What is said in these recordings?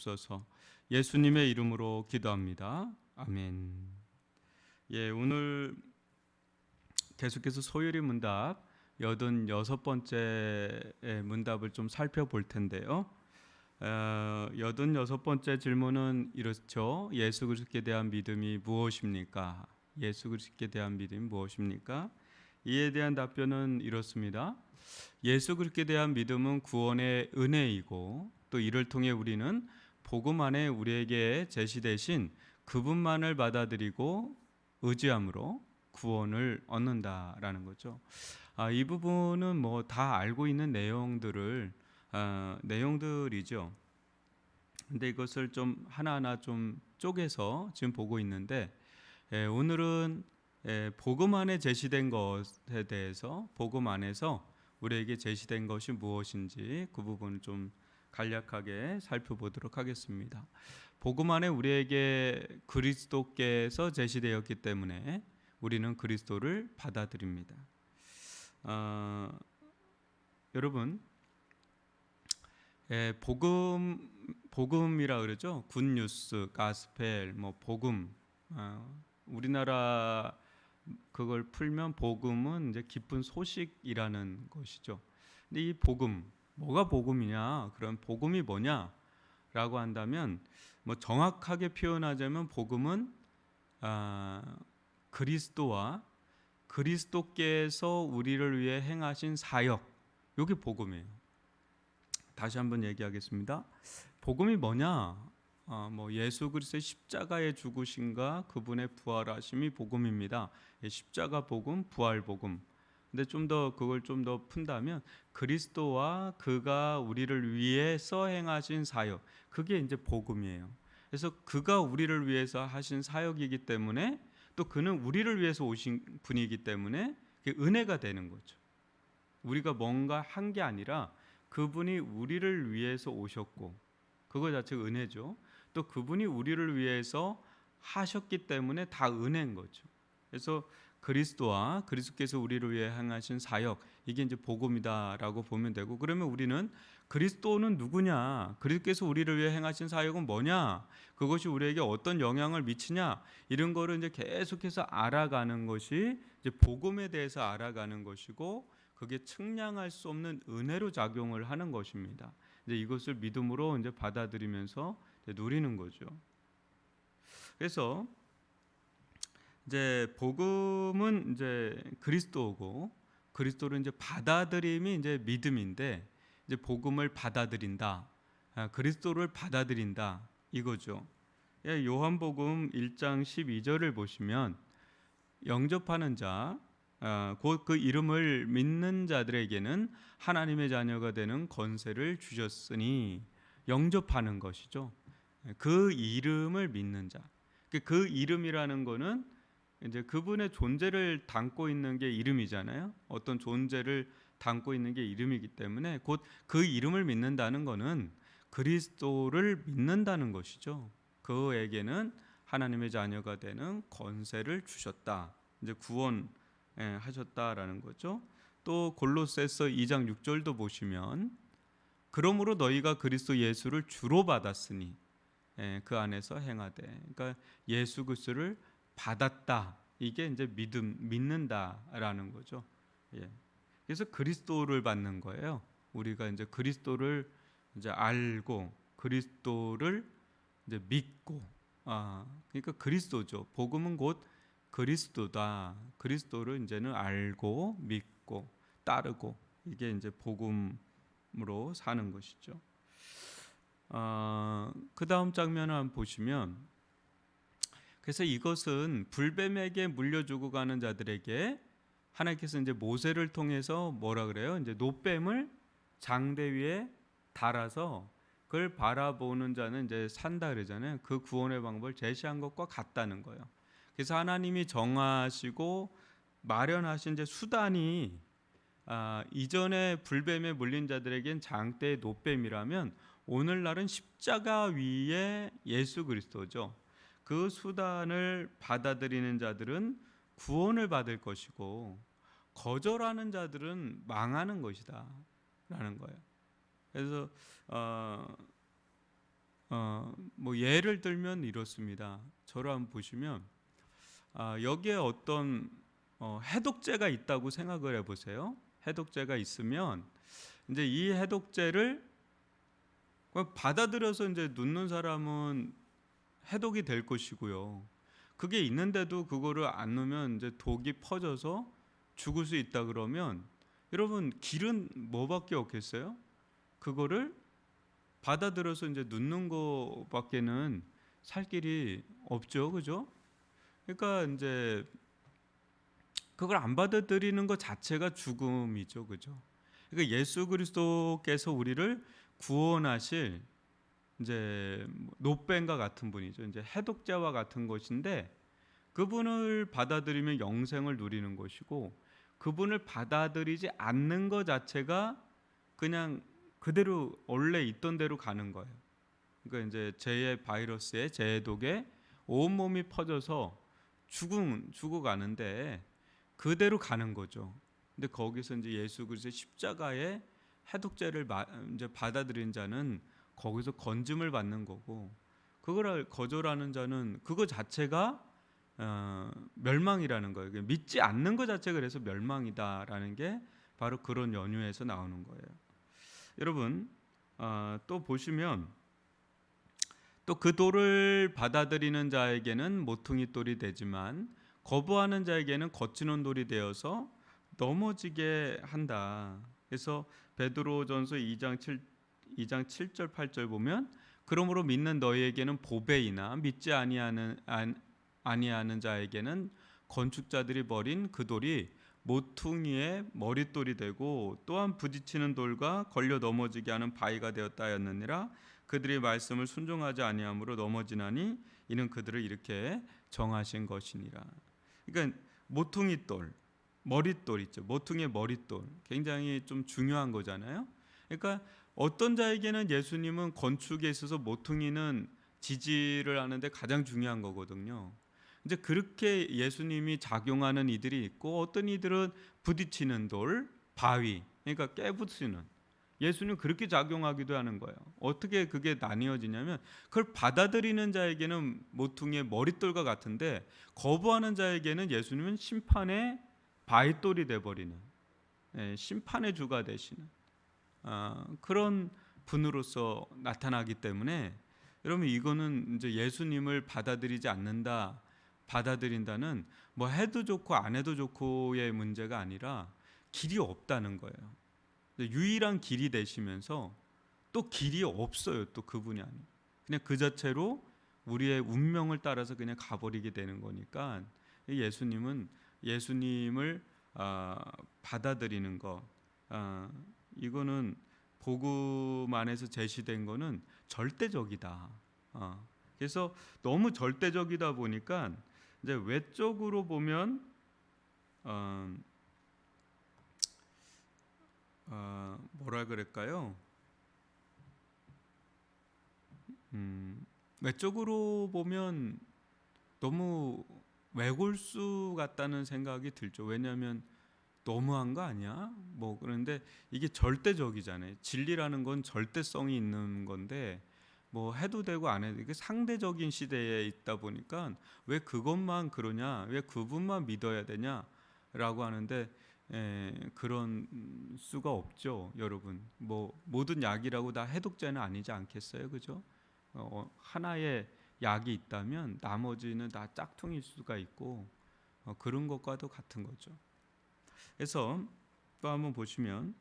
주옵소서. 예수님의 이름으로 기도합니다. 아멘. 오늘 계속해서 소율이 문답 86번째 문답을 좀 살펴볼 텐데요. 86번째 질문은 이렇죠. 예수 그리스도에 대한 믿음이 무엇입니까? 예수 그리스도에 대한 믿음이 무엇입니까? 이에 대한 답변은 이렇습니다. 예수 그리스도에 대한 믿음은 구원의 은혜이고 또 이를 통해 우리는 복음 안에 우리에게 제시되신 그분만을 받아들이고 의지함으로 구원을 얻는다라는 거죠. 이 부분은 뭐 다 알고 있는 내용들이죠. 근데 이것을 좀 하나하나 좀 쪼개서 지금 보고 있는데 오늘은 복음 안에 제시된 것에 대해서 복음 안에서 우리에게 제시된 것이 무엇인지 그 부분을 좀 간략하게 살펴보도록 하겠습니다. 복음 안에 우리에게 그리스도께서 제시되었기 때문에 우리는 그리스도를 받아들입니다. 여러분, 복음이라 그러죠. 굿뉴스, 가스펠, 뭐 복음. 우리나라 그걸 풀면 복음은 이제 기쁜 소식이라는 것이죠. 근데 이 복음, 뭐가 복음이냐? 그럼 복음이 뭐냐라고 한다면 뭐 정확하게 표현하자면 복음은 그리스도와 그리스도께서 우리를 위해 행하신 사역, 이게 복음이에요. 다시 한번 얘기하겠습니다. 복음이 뭐냐? 예수 그리스도의 십자가의 죽으심과 그분의 부활하심이 복음입니다. 십자가 복음, 부활 복음. 근데 그걸 좀 더 푼다면 그리스도와 그가 우리를 위해서 행하신 사역, 그게 이제 복음이에요. 그래서 그가 우리를 위해서 하신 사역이기 때문에 또 그는 우리를 위해서 오신 분이기 때문에 그게 은혜가 되는 거죠. 우리가 뭔가 한 게 아니라 그분이 우리를 위해서 오셨고 그거 자체가 은혜죠. 또 그분이 우리를 위해서 하셨기 때문에 다 은혜인 거죠. 그래서 그리스도와 그리스도께서 우리를 위해 행하신 사역, 이게 이제 복음이다라고 보면 되고, 그러면 우리는 그리스도는 누구냐, 그리스도께서 우리를 위해 행하신 사역은 뭐냐, 그것이 우리에게 어떤 영향을 미치냐, 이런 거를 이제 계속해서 알아가는 것이 이제 복음에 대해서 알아가는 것이고, 그게 측량할 수 없는 은혜로 작용을 하는 것입니다. 이제 이것을 믿음으로 이제 받아들이면서 이제 누리는 거죠. 그래서 이제 복음은 이제 그리스도고, 그리스도를 이제 받아들임이 이제 믿음인데, 이제 복음을 받아들인다, 그리스도를 받아들인다, 이거죠. 요한복음 1장 12절을 보시면 영접하는 자, 곧 그 이름을 믿는 자들에게는 하나님의 자녀가 되는 권세를 주셨으니, 영접하는 것이죠. 그 이름을 믿는 자. 그 이름이라는 거는 이제 그분의 존재를 담고 있는 게 이름이잖아요. 어떤 존재를 담고 있는 게 이름이기 때문에 곧 그 이름을 믿는다는 것은 그리스도를 믿는다는 것이죠. 그에게는 하나님의 자녀가 되는 권세를 주셨다. 이제 구원하셨다라는 거죠. 또 골로새서 2장 6절도 보시면 그러므로 너희가 그리스도 예수를 주로 받았으니 그 안에서 행하되, 그러니까 예수 그리스도를 받았다, 이게 이제 믿는다라는 거죠. 그래서 그리스도를 받는 거예요. 우리가 이제 그리스도를 이제 알고 그리스도를 이제 믿고, 그러니까 그리스도죠. 복음은 곧 그리스도다. 그리스도를 이제는 알고 믿고 따르고, 이게 이제 복음으로 사는 것이죠. 그 다음 장면을 한번 보시면, 그래서 이것은 불뱀에게 물려주고 가는 자들에게 하나님께서 이제 모세를 통해서 뭐라 그래요? 이제 놋뱀을 장대 위에 달아서 그걸 바라보는 자는 이제 산다 그러잖아요. 그 구원의 방법을 제시한 것과 같다는 거예요. 그래서 하나님이 정하시고 마련하신 이제 수단이 이전에 불뱀에 물린 자들에겐 장대의 놋뱀이라면 오늘날은 십자가 위에 예수 그리스도죠. 그 수단을 받아들이는 자들은 구원을 받을 것이고 거절하는 자들은 망하는 것이다 라는 거예요. 그래서 뭐 예를 들면 이렇습니다. 저를 한번 보시면 여기에 어떤 해독제가 있다고 생각을 해보세요. 해독제가 있으면 이제 이 해독제를 받아들여서 이제 눕는 사람은 해독이 될 것이고요. 그게 있는데도 그거를 안 넣으면 이제 독이 퍼져서 죽을 수 있다 그러면 여러분 길은 뭐밖에 없겠어요? 그거를 받아들여서 이제 눕는 거밖에는 살 길이 없죠, 그죠? 그러니까 이제 그걸 안 받아들이는 것 자체가 죽음이죠, 그죠? 그러니까 예수 그리스도께서 우리를 구원하실 이제 노뱀과 같은 분이죠. 이제 해독자와 같은 것인데 그분을 받아들이면 영생을 누리는 것이고 그분을 받아들이지 않는 것 자체가 그냥 그대로 원래 있던 대로 가는 거예요. 그러니까 이제 재해 바이러스에 재해독에 온 몸이 퍼져서 죽어가는데 그대로 가는 거죠. 근데 거기서 이제 예수 그리스도의 십자가의 해독제를 이제 받아들인 자는 거기서 건짐을 받는 거고 그걸 거절하는 자는 그거 자체가 멸망이라는 거예요. 믿지 않는 것 자체가 그래서 멸망이다라는 게 바로 그런 연유에서 나오는 거예요. 여러분 또 보시면 또 그 돌을 받아들이는 자에게는 모퉁이 돌이 되지만 거부하는 자에게는 거치는 돌이 되어서 넘어지게 한다. 그래서 베드로전서 2장 7절 8절 보면 그러므로 믿는 너희에게는 보배이나 믿지 아니하는 자에게는 건축자들이 버린 그 돌이 모퉁이의 머릿돌이 되고 또한 부딪히는 돌과 걸려 넘어지게 하는 바위가 되었다 하였느니라. 그들의 말씀을 순종하지 아니함으로 넘어지나니 이는 그들을 이렇게 정하신 것이니라. 그러니까 모퉁이 돌, 머릿돌 있죠. 모퉁이의 머릿돌 굉장히 좀 중요한 거잖아요. 그러니까 어떤 자에게는 예수님은 건축에 있어서 모퉁이는 지지를 하는데 가장 중요한 거거든요. 이제 그렇게 예수님이 작용하는 이들이 있고 어떤 이들은 부딪히는 돌, 바위, 그러니까 깨부수는 예수님 그렇게 작용하기도 하는 거예요. 어떻게 그게 나뉘어지냐면 그걸 받아들이는 자에게는 모퉁이의 머릿돌과 같은데 거부하는 자에게는 예수님은 심판의 바위돌이 돼버리는 심판의 주가 되시는 그런 분으로서 나타나기 때문에 여러분 이거는 이제 예수님을 받아들이지 않는다, 받아들인다는 뭐 해도 좋고 안 해도 좋고의 문제가 아니라 길이 없다는 거예요. 유일한 길이 되시면서 또 길이 없어요. 또 그분이 아니에요. 그냥 그 자체로 우리의 운명을 따라서 그냥 가버리게 되는 거니까 예수님을 받아들이는 것 이거는 복음 안에서 제시된 거는 절대적이다. 그래서 너무 절대적이다 보니까 이제 외적으로 보면 뭐라 그럴까요? 외적으로 보면 너무 외골수 같다는 생각이 들죠. 왜냐하면 너무한 거 아니야? 뭐 그런데 이게 절대적이잖아요. 진리라는 건 절대성이 있는 건데 뭐 해도 되고 안 해도 이게 상대적인 시대에 있다 보니까 왜 그것만 그러냐? 왜 그분만 믿어야 되냐?라고 하는데 그런 수가 없죠, 여러분. 뭐 모든 약이라고 다 해독제는 아니지 않겠어요, 그죠? 하나의 약이 있다면 나머지는 다 짝퉁일 수가 있고 그런 것과도 같은 거죠. 그래서 또 한번 보시면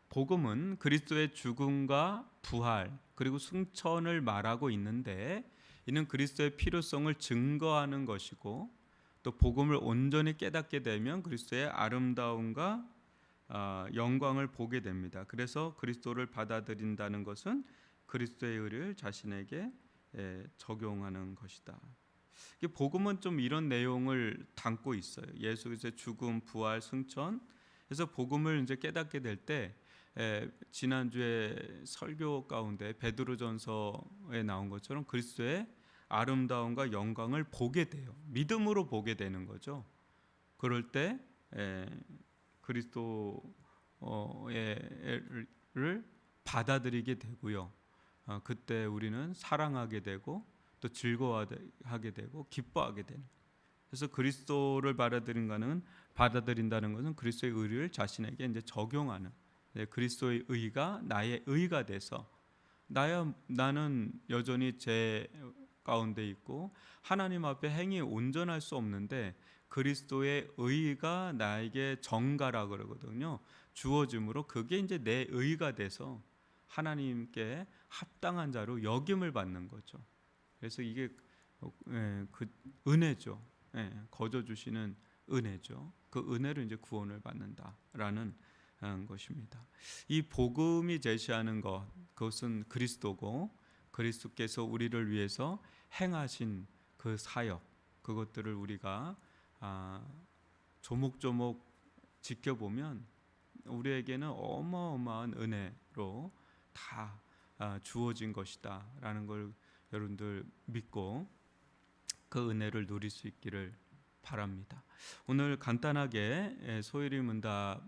복음은 그리스도의 죽음과 부활 그리고 승천을 말하고 있는데 이는 그리스도의 필요성을 증거하는 것이고 또 복음을 온전히 깨닫게 되면 그리스도의 아름다움과 영광을 보게 됩니다. 그래서 그리스도를 받아들인다는 것은 그리스도의 의를 자신에게 적용하는 것이다. 복음은 좀 이런 내용을 담고 있어요. 예수 그리스도의 죽음, 부활, 승천. 그래서 복음을 이제 깨닫게 될 때 지난주에 설교 가운데 베드로전서에 나온 것처럼 그리스도의 아름다움과 영광을 보게 돼요. 믿음으로 보게 되는 거죠. 그럴 때 그리스도를 받아들이게 되고요. 그때 우리는 사랑하게 되고 또 즐거워하게 되고 기뻐하게 되는. 그래서 그리스도를 받아들인다는 것은 그리스도의 의를 자신에게 이제 적용하는. 그리스도의 의가 나의 의가 돼서 나는 여전히 죄 가운데 있고 하나님 앞에 행위 온전할 수 없는데 그리스도의 의가 나에게 정가라 그러거든요. 주어짐으로 그게 이제 내 의가 돼서 하나님께 합당한 자로 여김을 받는 거죠. 그래서 이게 그 은혜죠. 거저 주시는 은혜죠. 그 은혜로 이제 구원을 받는다라는 것입니다. 이 복음이 제시하는 것, 그것은 그리스도고 그리스도께서 우리를 위해서 행하신 그 사역, 그것들을 우리가 조목조목 지켜보면 우리에게는 어마어마한 은혜로 다 주어진 것이다라는 걸 여러분들 믿고 그 은혜를 누릴 수 있기를 바랍니다. 오늘 간단하게 소일이 문답